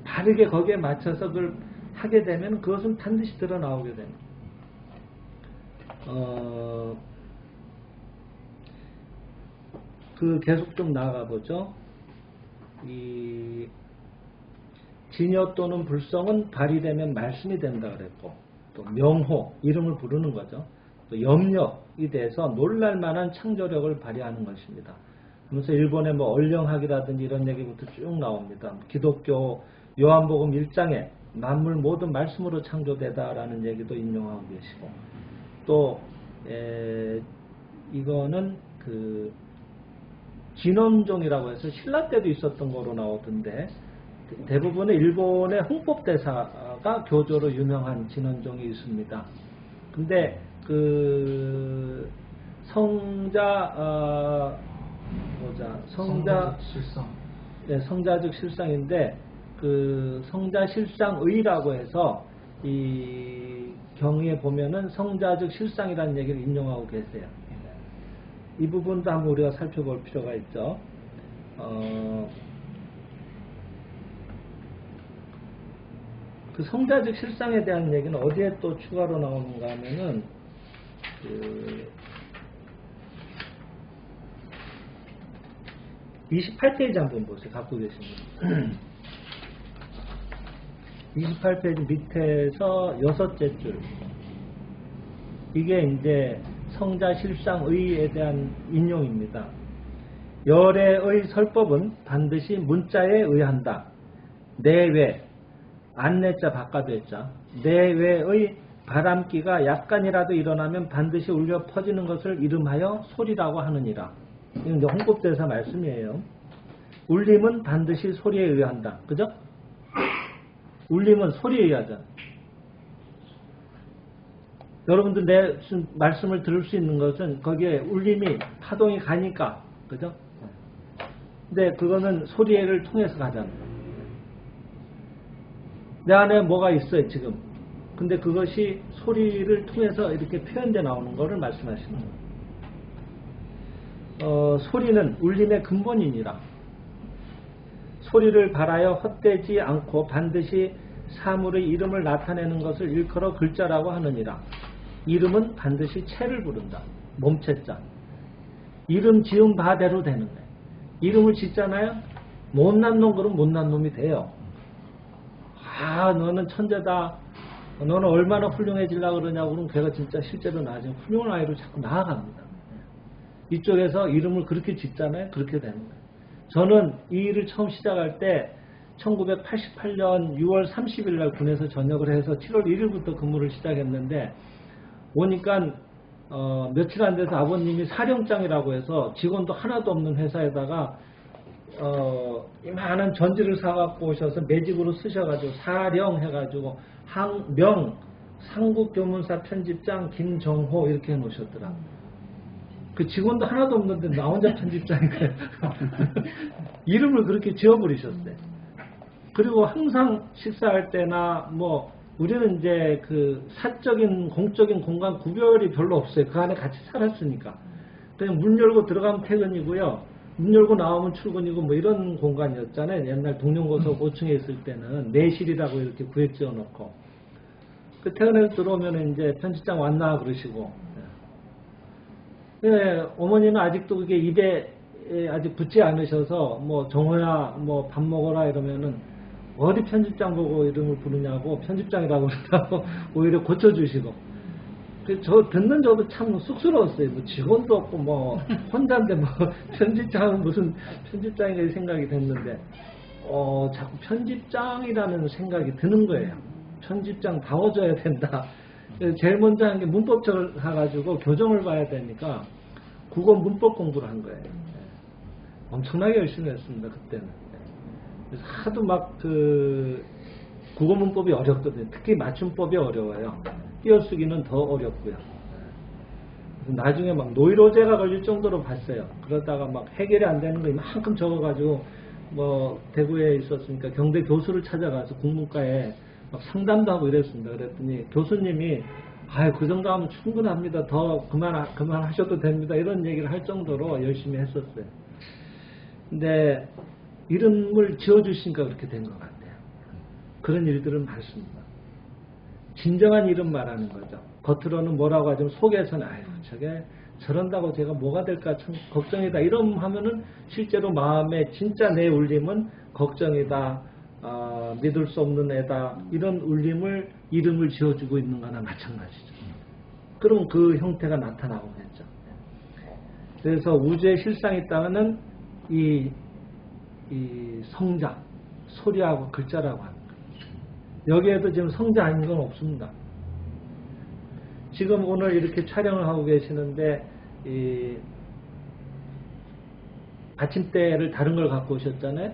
바르게 거기에 맞춰서 그걸 하게 되면 그것은 반드시 드러나오게 됩니다. 계속 좀 나아가 보죠. 이 진여 또는 불성은 발휘되면 말씀이 된다 그랬고, 또 명호, 이름을 부르는 거죠. 또 염력이 돼서 놀랄만한 창조력을 발휘하는 것입니다. 그래서 일본의 뭐 얼령학이라든지 이런 얘기부터 쭉 나옵니다. 기독교 요한복음 1장에 만물 모든 말씀으로 창조되다라는 얘기도 인용하고 계시고, 또 이거는 그 진원종이라고 해서 신라 때도 있었던 거로 나오던데, 대부분의 일본의 홍법대사가 교조로 유명한 진원종이 있습니다. 근데 그 성자즉 실상인데, 그 성자실상의라고 해서 이 경의에 보면은 성자즉 실상이라는 얘기를 인용하고 계세요. 이 부분도 한번 우리가 살펴볼 필요가 있죠. 그 성자즉 실상에 대한 얘기는 어디에 또 추가로 나오는가 하면은, 28페이지 한번 보세요. 갖고 계신 분. 28페이지 밑에서 6째 줄. 이게 이제 성자 실상의에 대한 인용입니다. 열애의 설법은 반드시 문자에 의한다. 내외, 안내자 바꿔됐자, 내외의 바람기가 약간이라도 일어나면 반드시 울려 퍼지는 것을 이름하여 소리라고 하느니라. 이건 이제 홍법대사 말씀이에요. 울림은 반드시 소리에 의한다. 그죠? 울림은 소리에 의하잖아. 여러분들 내 말씀을 들을 수 있는 것은 거기에 울림이 파동이 가니까, 그죠? 근데 그거는 소리를 통해서 가잖아. 내 안에 뭐가 있어요, 지금. 근데 그것이 소리를 통해서 이렇게 표현돼 나오는 것을 말씀하시는 거예요. 소리는 울림의 근본이니라. 소리를 발하여 헛되지 않고 반드시 사물의 이름을 나타내는 것을 일컬어 글자라고 하느니라. 이름은 반드시 체를 부른다. 몸체자. 이름 지은 바대로 되는 거예요. 이름을 짓잖아요. 못난 놈 그러면 못난 놈이 돼요. 아, 너는 천재다. 너는 얼마나 훌륭해지려고 그러냐고 그러면 걔가 진짜 실제로 나중에 훌륭한 아이로 자꾸 나아갑니다. 이쪽에서 이름을 그렇게 짓잖아요. 그렇게 되는 거예요. 저는 이 일을 처음 시작할 때 1988년 6월 30일 날 군에서 전역을 해서 7월 1일부터 근무를 시작했는데 오니까 며칠 안 돼서 아버님이 사령장이라고 해서 직원도 하나도 없는 회사에다가 이만한 전지를 사갖고 오셔서 매직으로 쓰셔가지고 사령 해가지고 명 삼국교문사 편집장 김정호 이렇게 해놓으셨더라. 그 직원도 하나도 없는데 나 혼자 편집장이니까 이름을 그렇게 지어버리셨어요. 그리고 항상 식사할 때나 뭐 우리는 이제 그 사적인 공적인 공간 구별이 별로 없어요. 그 안에 같이 살았으니까. 그냥 문 열고 들어가면 퇴근이고요. 문 열고 나오면 출근이고 뭐 이런 공간이었잖아요. 옛날 동룡고속 5층에 있을 때는 내실이라고 이렇게 구획 지어놓고 그 퇴근해서 들어오면 이제 편집장 왔나 그러시고 네, 어머니는 아직도 그게 입에 아직 붙지 않으셔서 뭐 정호야 뭐 밥 먹어라 이러면은 어디 편집장 보고 이름을 부르냐고 편집장이라고 그러다고 오히려 고쳐주시고 저 듣는 저도 참 쑥스러웠어요. 뭐 직원도 없고 뭐 혼자인데 뭐 편집장은 무슨 편집장인가 생각이 됐는데 자꾸 편집장이라는 생각이 드는 거예요. 편집장 다워져야 된다. 제일 먼저 한 게 문법책을 사가지고 교정을 봐야 되니까 국어 문법 공부를 한 거예요. 엄청나게 열심히 했습니다. 그때는. 그래서 하도 막 그 국어 문법이 어렵거든요. 특히 맞춤법이 어려워요. 띄어쓰기는 더 어렵고요. 나중에 막 노이로제가 걸릴 정도로 봤어요. 그러다가 막 해결이 안 되는 거 이만큼 적어가지고 뭐 대구에 있었으니까 경대 교수를 찾아가서 국문과에 막 상담도 하고 이랬습니다. 그랬더니 교수님이 그 정도 하면 충분합니다. 더 그만하셔도 됩니다. 이런 얘기를 할 정도로 열심히 했었어요. 근데 이름을 지어주시니까 그렇게 된 것 같아요. 그런 일들은 많습니다. 진정한 이름 말하는 거죠. 겉으로는 뭐라고 하지만 속에서는 저게 저런다고 제가 뭐가 될까 참 걱정이다. 이런 하면은 실제로 마음에 진짜 내 울림은 걱정이다. 믿을 수 없는 애다. 이런 울림을 이름을 지어주고 있는 거나 마찬가지죠. 그럼 그 형태가 나타나오겠죠. 그래서 우주의 실상이 있다면은 이 성자, 소리하고 글자라고 하는 거예요. 여기에도 지금 성자 아닌 건 없습니다. 지금 오늘 이렇게 촬영을 하고 계시는데 이 받침대를 다른 걸 갖고 오셨잖아요.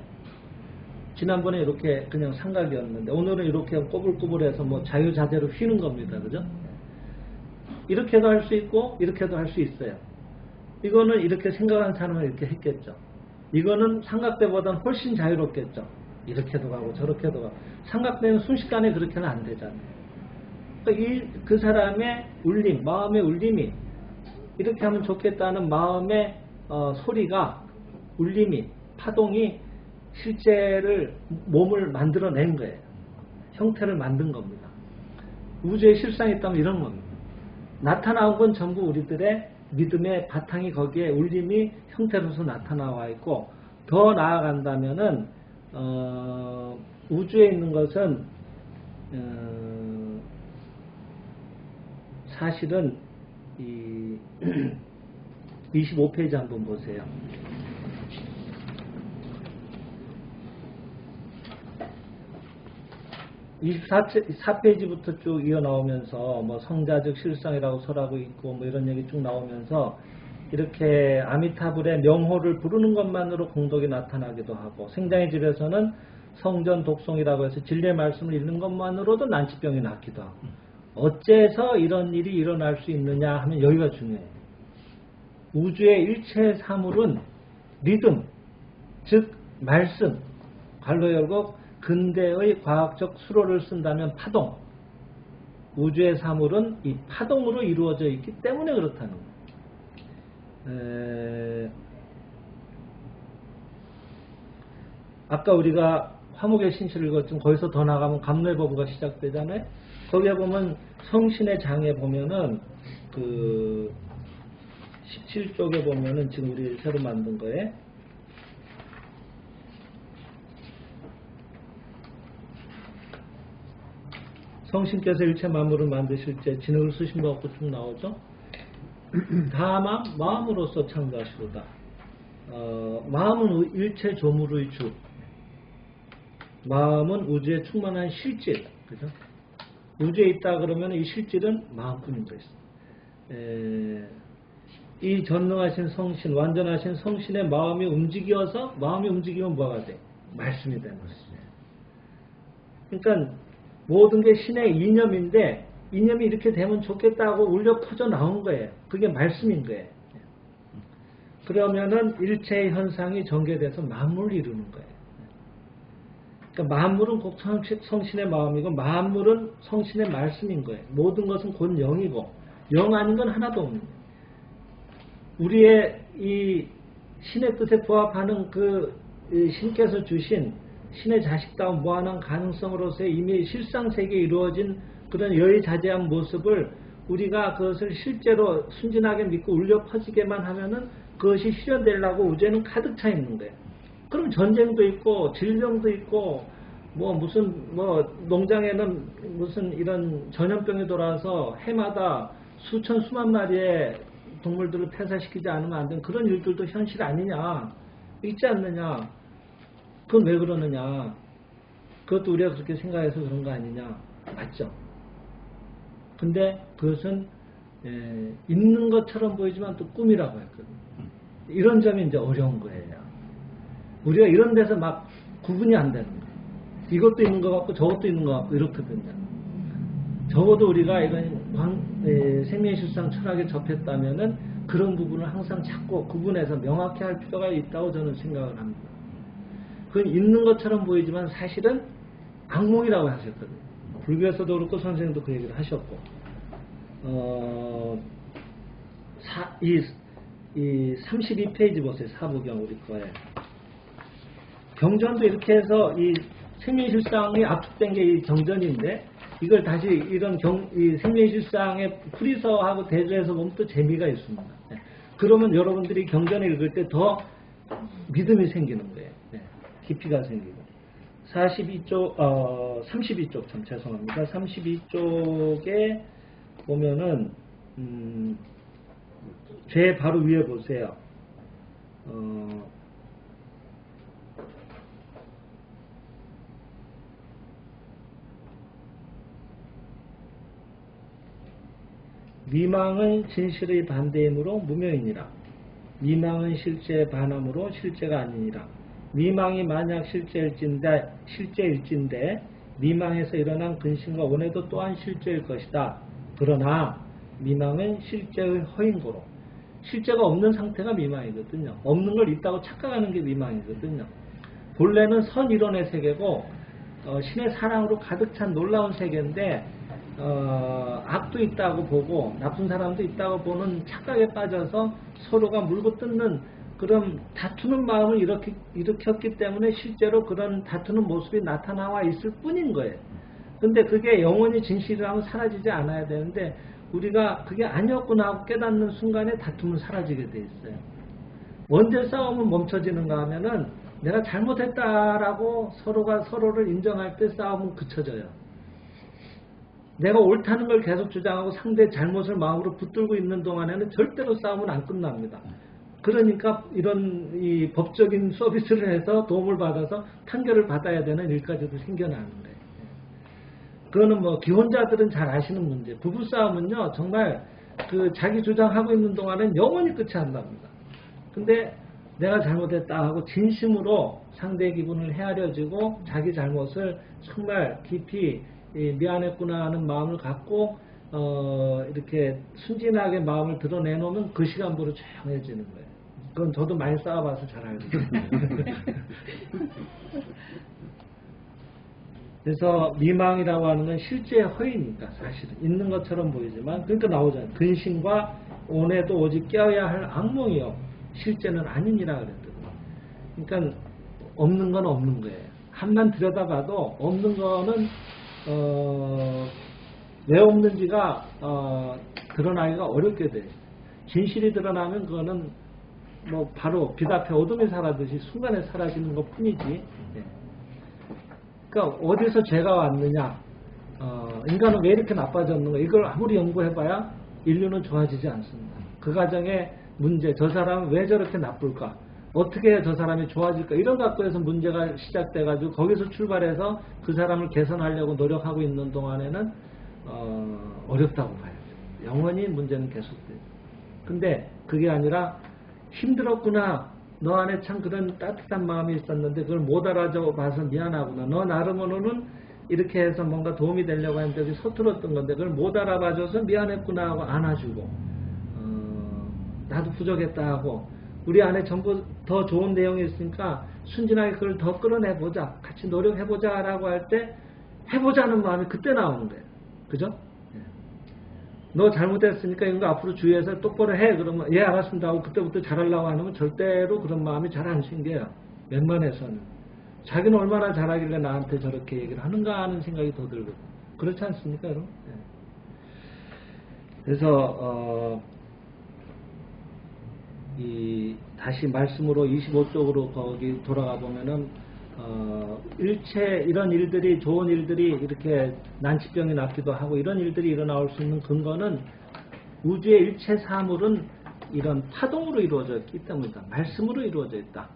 지난번에 이렇게 그냥 삼각이었는데 오늘은 이렇게 꼬불꼬불해서 뭐 자유자재로 휘는 겁니다. 그죠? 이렇게도 할 수 있고 이렇게도 할 수 있어요. 이거는 이렇게 생각한 사람은 이렇게 했겠죠. 이거는 삼각대보다는 훨씬 자유롭겠죠. 이렇게도 가고 저렇게도 가고. 삼각대는 순식간에 그렇게는 안 되잖아요. 그러니까 그 사람의 울림, 마음의 울림이 이렇게 하면 좋겠다는 마음의 소리가 울림이 파동이 실제를 몸을 만들어낸 거예요. 형태를 만든 겁니다. 우주의 실상이 있다면 이런 겁니다. 나타나온 건 전부 우리들의 믿음의 바탕이 거기에 울림이 형태로서 나타나와 있고 더 나아간다면은 우주에 있는 것은 사실은 이 25페이지 한번 보세요. 24페이지부터 쭉 이어나오면서 뭐 성자적 실상이라고 설하고 있고 뭐 이런 얘기 쭉 나오면서 이렇게 아미타불의 명호를 부르는 것만으로 공덕이 나타나기도 하고 생장의 집에서는 성전 독송이라고 해서 진리의 말씀을 읽는 것만으로도 난치병이 낫기도 하고 어째서 이런 일이 일어날 수 있느냐 하면 여기가 중요해요. 우주의 일체 사물은 리듬, 즉 말씀, 갈로 열고 근대의 과학적 수로를 쓴다면 파동, 우주의 사물은 이 파동으로 이루어져 있기 때문에 그렇다는 거예요. 아까 우리가 화목의 신실을 읽었지만 거기서 더 나가면 감로의 법부가 시작되잖아요. 거기에 보면 성신의 장에 보면은 그 17쪽에 보면은 지금 우리 새로 만든 거에 성신께서 일체 만물을 만드실 때 진흙을 쓰신 것 같고 쭉 나오죠. 다만 마음으로서 창조하시로다. 마음은 일체 조물의 주. 마음은 우주의 충만한 실질. 그죠? 우주에 있다 그러면 이 실질은 마음뿐인 것이다. 이 전능하신 성신, 완전하신 성신의 마음이 움직여서 마음이 움직이면 뭐가 돼? 말씀이 되는 것이죠. 그러니까 모든 게 신의 이념인데 이념이 이렇게 되면 좋겠다고 울려 퍼져 나온 거예요. 그게 말씀인 거예요. 그러면은 일체의 현상이 전개돼서 만물을 이루는 거예요. 그러니까 만물은 곧 성신의 마음이고 만물은 성신의 말씀인 거예요. 모든 것은 곧 영이고 영 아닌 건 하나도 없는 거예요. 우리의 이 신의 뜻에 부합하는 그 신께서 주신 신의 자식다운 무한한 가능성으로서의 이미 실상세계에 이루어진 그런 여의자재한 모습을 우리가 그것을 실제로 순진하게 믿고 울려 퍼지게만 하면은 그것이 실현되려고 우주에는 가득 차 있는 거예요. 그럼 전쟁도 있고 질병도 있고 무슨 농장에는 무슨 이런 전염병이 돌아와서 해마다 수천 수만 마리의 동물들을 폐사시키지 않으면 안 되는 그런 일들도 현실 아니냐, 있지 않느냐. 그건 왜 그러느냐. 그것도 우리가 그렇게 생각해서 그런 거 아니냐. 맞죠. 근데 그것은 있는 것처럼 보이지만 또 꿈이라고 했거든요. 이런 점이 이제 어려운 거예요. 우리가 이런 데서 막 구분이 안 되는 거예요. 이것도 있는 것 같고 저것도 있는 것 같고 이렇거든요. 적어도 우리가 이건 생명의 실상 철학에 접했다면은 그런 부분을 항상 찾고 구분해서 명확히 할 필요가 있다고 저는 생각을 합니다. 그건 있는 것처럼 보이지만 사실은 악몽이라고 하셨거든요. 불교에서도 그렇고 선생님도 그 얘기를 하셨고, 이 32페이지 보세요. 사부경 우리 거에. 경전도 이렇게 해서 이 생명실상이 압축된 게 이 경전인데 이걸 다시 이 생명실상의 풀이서하고 대조해서 보면 또 재미가 있습니다. 네. 그러면 여러분들이 경전을 읽을 때 더 믿음이 생기는 거예요. 네. 깊이가 생기고. 32쪽 참 죄송합니다. 32쪽에 보면은 제 바로 위에 보세요. 미망은 진실의 반대이므로 무명이니라. 미망은 실제의 반함으로 실제가 아니니라. 미망이 만약 실제일진데 미망에서 일어난 근심과 원해도 또한 실제일 것이다. 그러나 미망은 실제의 허인고로 실제가 없는 상태가 미망이거든요. 없는 걸 있다고 착각하는 게 미망이거든요. 본래는 선이론의 세계고 신의 사랑으로 가득 찬 놀라운 세계인데 악도 있다고 보고 나쁜 사람도 있다고 보는 착각에 빠져서 서로가 물고 뜯는 그런 다투는 마음을 일으켰기 때문에 실제로 그런 다투는 모습이 나타나와 있을 뿐인 거예요. 근데 그게 영원히 진실이라면 사라지지 않아야 되는데 우리가 그게 아니었구나 하고 깨닫는 순간에 다툼은 사라지게 돼 있어요. 언제 싸움은 멈춰지는가 하면은 내가 잘못했다라고 서로가 서로를 인정할 때 싸움은 그쳐져요. 내가 옳다는 걸 계속 주장하고 상대의 잘못을 마음으로 붙들고 있는 동안에는 절대로 싸움은 안 끝납니다. 그러니까 이런 이 법적인 서비스를 해서 도움을 받아서 판결을 받아야 되는 일까지도 생겨나는 거예요. 그거는 기혼자들은 잘 아시는 문제. 부부싸움은요, 정말 자기 주장하고 있는 동안엔 영원히 끝이 안 납니다. 근데 내가 잘못했다 하고 진심으로 상대의 기분을 헤아려주고 자기 잘못을 정말 깊이 미안했구나 하는 마음을 갖고 이렇게 순진하게 마음을 드러내놓으면 그 시간부로 조용해지는 거예요. 그건 저도 많이 싸워봐서 잘 알거든요. 그래서 미망이라고 하는 건 실제 허위니까 사실은 있는 것처럼 보이지만 그러니까 나오잖아요. 근심과 온에도 오직 깨어야 할 악몽이요 실제는 아니니라 그랬거든요. 그러니까 없는 건 없는 거예요. 한만 들여다봐도 없는 거는 왜 없는지가 드러나기가 어렵게 돼요. 진실이 드러나면 그거는 뭐 바로 빛 앞에 어둠이 사라듯이 순간에 사라지는 것 뿐이지. 예. 그러니까 어디서 죄가 왔느냐, 인간은 왜 이렇게 나빠졌는가, 이걸 아무리 연구해봐야 인류는 좋아지지 않습니다. 그 과정에 문제, 저 사람은 왜 저렇게 나쁠까, 어떻게 해야 저 사람이 좋아질까, 이런 갖고 해서 문제가 시작돼가지고 거기서 출발해서 그 사람을 개선하려고 노력하고 있는 동안에는 어렵다고 봐요. 영원히 문제는 계속돼요. 근데 그게 아니라 힘들었구나, 너 안에 참 그런 따뜻한 마음이 있었는데 그걸 못 알아줘 봐서 미안하구나, 너 나름으로는 이렇게 해서 뭔가 도움이 되려고 했는데 그게 서툴었던 건데 그걸 못 알아봐줘서 미안했구나 하고 안아주고, 나도 부족했다 하고, 우리 안에 전부 더 좋은 내용이 있으니까 순진하게 그걸 더 끌어내보자, 같이 노력해보자 라고 할 때 해보자는 마음이 그때 나오는 거예요. 그죠? 너 잘못했으니까 이거 앞으로 주의해서 똑바로 해. 그러면 예 알았습니다 하고 그때부터 잘하려고 하면 절대로 그런 마음이 잘 안 생겨요. 웬만해서는. 자기는 얼마나 잘하길래 나한테 저렇게 얘기를 하는가 하는 생각이 더 들고. 그렇지 않습니까 여러분? 그래서 다시 말씀으로 25쪽으로 거기 돌아가 보면은 일체 이런 일들이, 좋은 일들이 이렇게 난치병이 낫기도 하고 이런 일들이 일어나올 수 있는 근거는 우주의 일체 사물은 이런 파동으로 이루어져 있기 때문이다. 말씀으로 이루어져 있다.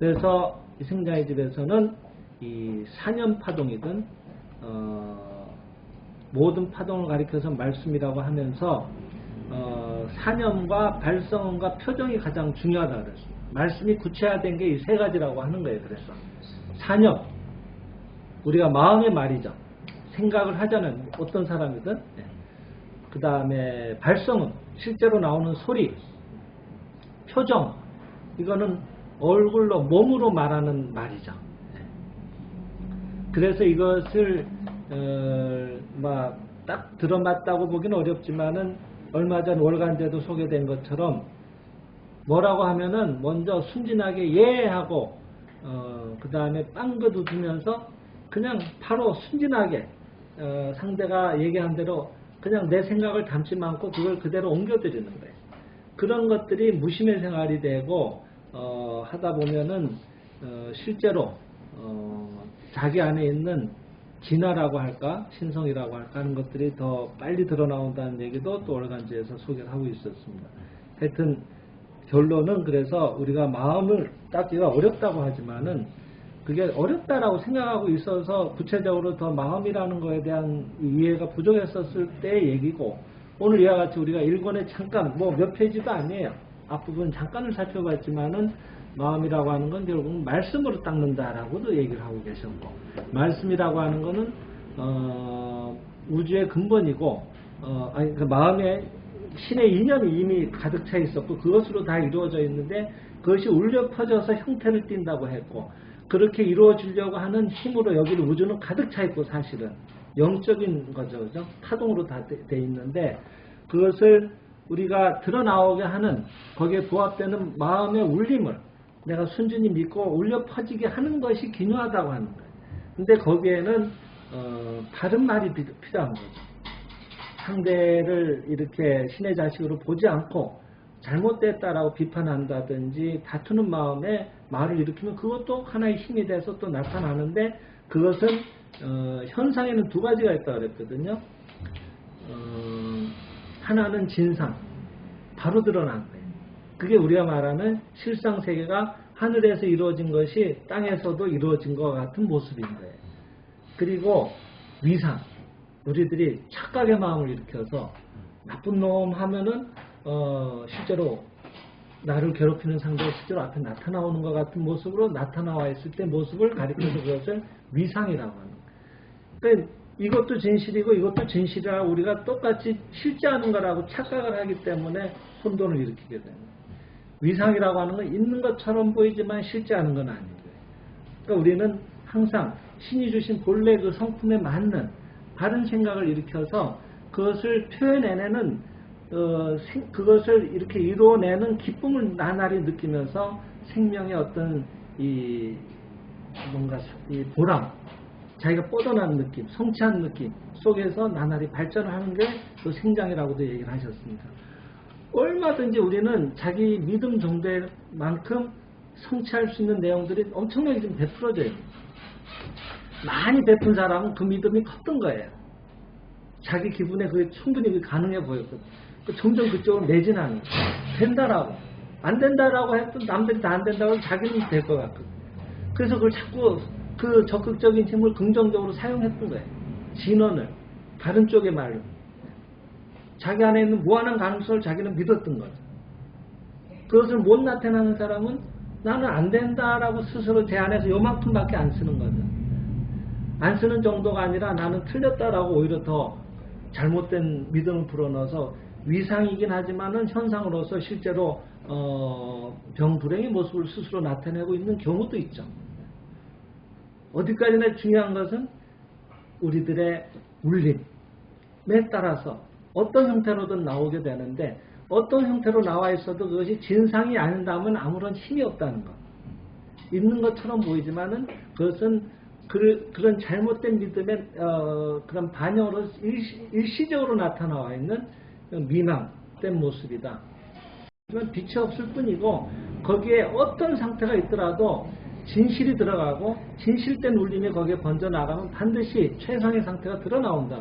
그래서 이 생자의 집에서는 이 사념 파동이든 모든 파동을 가리켜서 말씀이라고 하면서 사념과 발성과 표정이 가장 중요하다 그랬습니다. 말씀이 구체화된 게 이 세 가지라고 하는 거예요. 그래서 사념, 우리가 마음의 말이죠. 생각을 하자는 어떤 사람이든. 그 다음에 발성은 실제로 나오는 소리, 표정, 이거는 얼굴로, 몸으로 말하는 말이죠. 그래서 이것을 막 딱 들어맞다고 보기는 어렵지만은 얼마 전 월간제도 소개된 것처럼 뭐라고 하면은 먼저 순진하게 예 하고 그 다음에 빵긋 웃으면서 그냥 바로 순진하게 상대가 얘기한 대로 그냥 내 생각을 담지 않고 그걸 그대로 옮겨드리는 거예요. 그런 것들이 무심의 생활이 되고 하다 보면은 실제로 자기 안에 있는 진화라고 할까, 신성이라고 할까 하는 것들이 더 빨리 드러나온다는 얘기도 또 월간지에서 소개를 하고 있었습니다. 하여튼 결론은 그래서 우리가 마음을 닦기가 어렵다고 하지만은 그게 어렵다라고 생각하고 있어서 구체적으로 더 마음이라는 거에 대한 이해가 부족했었을 때의 얘기고, 오늘 이와 같이 우리가 1권에 잠깐 뭐 몇 페이지도 아니에요. 앞부분 잠깐을 살펴봤지만은 마음이라고 하는 건 결국 말씀으로 닦는다라고도 얘기를 하고 계셨고, 말씀이라고 하는 거는 우주의 근본이고 그 마음에 신의 이념이 이미 가득 차 있었고 그것으로 다 이루어져 있는데 그것이 울려 퍼져서 형태를 띈다고 했고, 그렇게 이루어지려고 하는 힘으로 여기는 우주는 가득 차 있고 사실은 영적인 거죠. 그죠? 파동으로 다 돼 있는데 그것을 우리가 드러나오게 하는, 거기에 부합되는 마음의 울림을 내가 순전히 믿고 울려 퍼지게 하는 것이 기묘하다고 하는 거예요. 근데 거기에는 다른 말이 필요한 거죠. 상대를 이렇게 신의 자식으로 보지 않고 잘못됐다라고 비판한다든지 다투는 마음에 말을 일으키면 그것도 하나의 힘이 돼서 또 나타나는데, 그것은 현상에는 두 가지가 있다고 그랬거든요. 하나는 진상, 바로 드러난 거예요. 그게 우리가 말하는 실상세계가 하늘에서 이루어진 것이 땅에서도 이루어진 것 같은 모습인 거예요. 그리고 위상, 우리들이 착각의 마음을 일으켜서 나쁜 놈 하면은 실제로 나를 괴롭히는 상대가 실제로 앞에 나타나오는 것 같은 모습으로 나타나와 있을 때 모습을 가리켜서 그것을 위상이라고 하는 거예요. 그러니까 이것도 진실이고 이것도 진실이라 우리가 똑같이 실제하는 거라고 착각을 하기 때문에 혼돈을 일으키게 되는 거예요. 위상이라고 하는 건 있는 것처럼 보이지만 실제하는 건 아니고요. 그러니까 우리는 항상 신이 주신 본래 그 성품에 맞는 바른 생각을 일으켜서 그것을 표현해내는 그것을 이렇게 이루어내는 기쁨을 나날이 느끼면서 생명의 어떤 이 뭔가 이 보람, 자기가 뻗어나는 느낌, 성취한 느낌 속에서 나날이 발전을 하는 게 그 생장이라고도 얘기를 하셨습니다. 얼마든지 우리는 자기 믿음 정도의 만큼 성취할 수 있는 내용들이 엄청나게 좀 베풀어져요. 많이 베푼 사람은 그 믿음이 컸던 거예요. 자기 기분에 그게 충분히 가능해 보였거든. 점점 그쪽으로 매진하는 거예요. 된다라고. 안 된다라고 해도 남들이 다 안 된다고 해도 자기는 될 것 같거든. 그래서 그걸 자꾸 그 적극적인 힘을 긍정적으로 사용했던 거예요. 진언을. 다른 쪽의 말로. 자기 안에 있는 무한한 가능성을 자기는 믿었던 거죠. 그것을 못 나타내는 사람은 나는 안 된다라고 스스로 제 안에서 요만큼밖에 안 쓰는 거죠. 안 쓰는 정도가 아니라 나는 틀렸다라고 오히려 더 잘못된 믿음을 불어넣어서 위상이긴 하지만은 현상으로서 실제로 병불행의 모습을 스스로 나타내고 있는 경우도 있죠. 어디까지나 중요한 것은 우리들의 울림에 따라서 어떤 형태로든 나오게 되는데 어떤 형태로 나와 있어도 그것이 진상이 아닌다면 아무런 힘이 없다는 것. 있는 것처럼 보이지만은 그것은 그런 잘못된 믿음의 그런 반영으로 일시적으로 나타나와 있는 미망된 모습이다. 하지만 빛이 없을 뿐이고 거기에 어떤 상태가 있더라도 진실이 들어가고 진실된 울림이 거기에 번져나가면 반드시 최상의 상태가 드러나온다.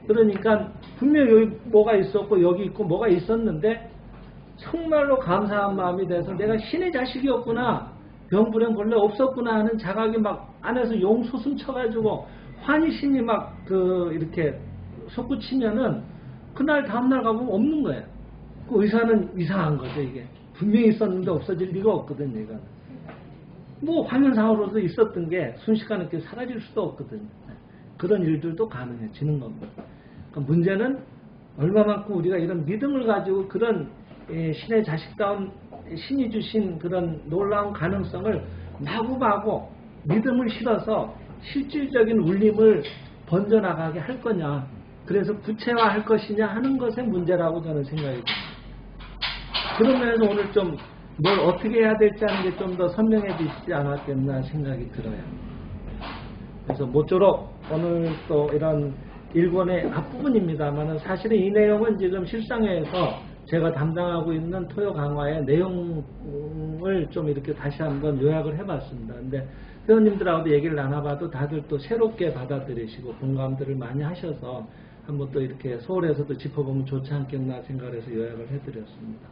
그러니까 분명히 여기 뭐가 있었고 여기 있고 뭐가 있었는데 정말로 감사한 마음이 돼서 내가 신의 자식이었구나, 병불행 본래 없었구나 하는 자각이 막 안에서 용솟음 쳐가지고 환희심이 막 이렇게 솟구치면은 그날 다음날 가보면 없는 거예요. 그 의사는 이상한 거죠. 이게 분명히 있었는데 없어질 리가 없거든. 얘가 뭐 화면상으로도 있었던 게 순식간에 이렇게 사라질 수도 없거든. 그런 일들도 가능해지는 겁니다. 그러니까 문제는 얼마만큼 우리가 이런 믿음을 가지고 그런 신의 자식다운 신이 주신 그런 놀라운 가능성을 마구마구 믿음을 실어서 실질적인 울림을 번져나가게 할 거냐, 그래서 구체화할 것이냐 하는 것의 문제라고 저는 생각이 듭니다. 그런 면에서 오늘 좀 뭘 어떻게 해야 될지 하는 게 좀 더 선명해지지 않았겠나 생각이 들어요. 그래서 모쪼록 오늘 또 이런 일권의 앞부분입니다만 사실은 이 내용은 지금 실상에서 제가 담당하고 있는 토요 강화의 내용을 좀 이렇게 다시 한번 요약을 해봤습니다. 근데 회원님들하고도 얘기를 나눠봐도 다들 또 새롭게 받아들이시고 공감들을 많이 하셔서 한번 또 이렇게 서울에서도 짚어보면 좋지 않겠나 생각해서 요약을 해드렸습니다.